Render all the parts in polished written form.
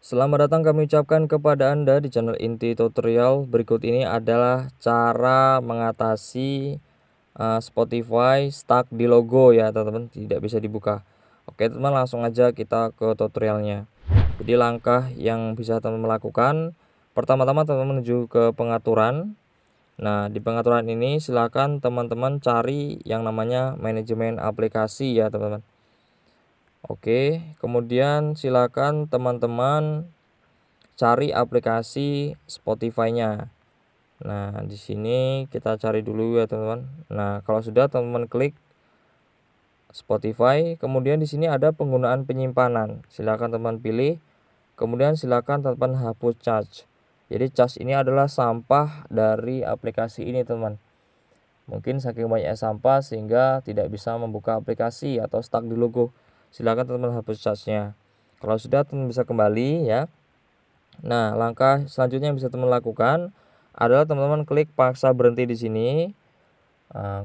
Selamat datang kami ucapkan kepada Anda di channel Inti Tutorial. Berikut ini adalah cara mengatasi Spotify stuck di logo ya teman-teman, tidak bisa dibuka. Oke teman, langsung aja kita ke tutorialnya. Jadi langkah yang bisa teman-teman lakukan, pertama-tama teman-teman menuju ke pengaturan. Nah, di pengaturan ini silakan teman-teman cari yang namanya manajemen aplikasi ya teman-teman. Oke, kemudian silakan teman-teman cari aplikasi Spotify-nya. Nah, di sini kita cari dulu ya, teman-teman. Nah, kalau sudah teman-teman klik Spotify, kemudian di sini ada penggunaan penyimpanan. Silakan teman pilih. Kemudian silakan teman hapus cache. Jadi cache ini adalah sampah dari aplikasi ini, teman. Mungkin saking banyaknya sampah sehingga tidak bisa membuka aplikasi atau stuck di logo. Silakan teman hapus cache-nya. Kalau sudah teman bisa kembali ya. Nah, langkah selanjutnya yang bisa teman lakukan adalah teman-teman klik paksa berhenti di sini.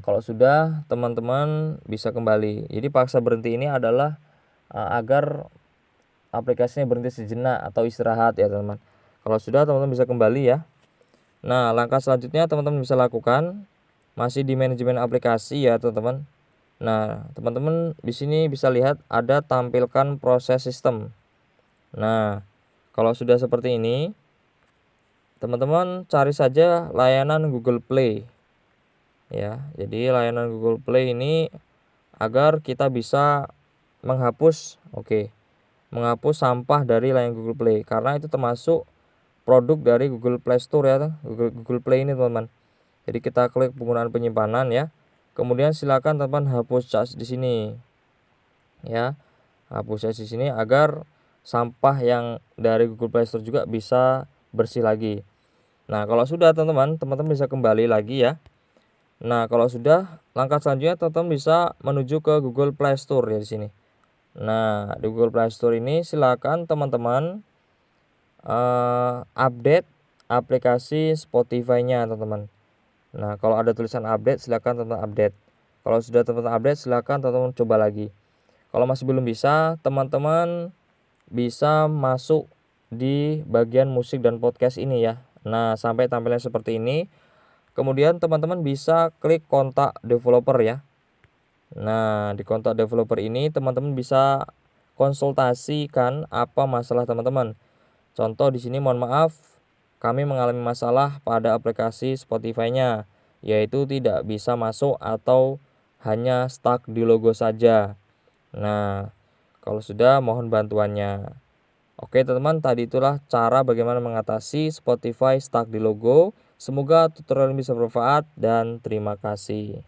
Kalau sudah, teman-teman bisa kembali. Jadi paksa berhenti ini adalah agar aplikasinya berhenti sejenak atau istirahat ya teman-teman. Kalau sudah, teman-teman bisa kembali ya. Nah, langkah selanjutnya teman-teman bisa lakukan masih di manajemen aplikasi ya teman-teman. Nah, teman-teman di sini bisa lihat ada tampilkan proses sistem. Nah, kalau sudah seperti ini, teman-teman cari saja layanan Google Play. Ya, jadi layanan Google Play ini agar kita bisa menghapus menghapus sampah dari layanan Google Play karena itu termasuk produk dari Google Play Store ya, Google Play ini teman-teman. Jadi kita klik penggunaan penyimpanan ya. Kemudian silakan teman hapus cache di sini. Ya. Hapus cache di sini agar sampah yang dari Google Play Store juga bisa bersih lagi. Nah, kalau sudah teman-teman bisa kembali lagi ya. Nah, kalau sudah, langkah selanjutnya teman-teman bisa menuju ke Google Play Store ya di sini. Nah, di Google Play Store ini silakan teman-teman update aplikasi Spotify-nya teman-teman. Nah, kalau ada tulisan update silakan teman-teman update. Kalau sudah teman-teman update silakan teman-teman coba lagi. Kalau masih belum bisa, teman-teman bisa masuk di bagian musik dan podcast ini ya. Nah, sampai tampilan seperti ini. Kemudian teman-teman bisa klik kontak developer ya. Nah, di kontak developer ini teman-teman bisa konsultasikan apa masalah teman-teman. Contoh di sini, mohon maaf, kami mengalami masalah pada aplikasi Spotify-nya, yaitu tidak bisa masuk atau hanya stuck di logo saja. Nah, kalau sudah mohon bantuannya. Oke teman-teman, tadi itulah cara bagaimana mengatasi Spotify stuck di logo. Semoga tutorial ini bisa bermanfaat dan terima kasih.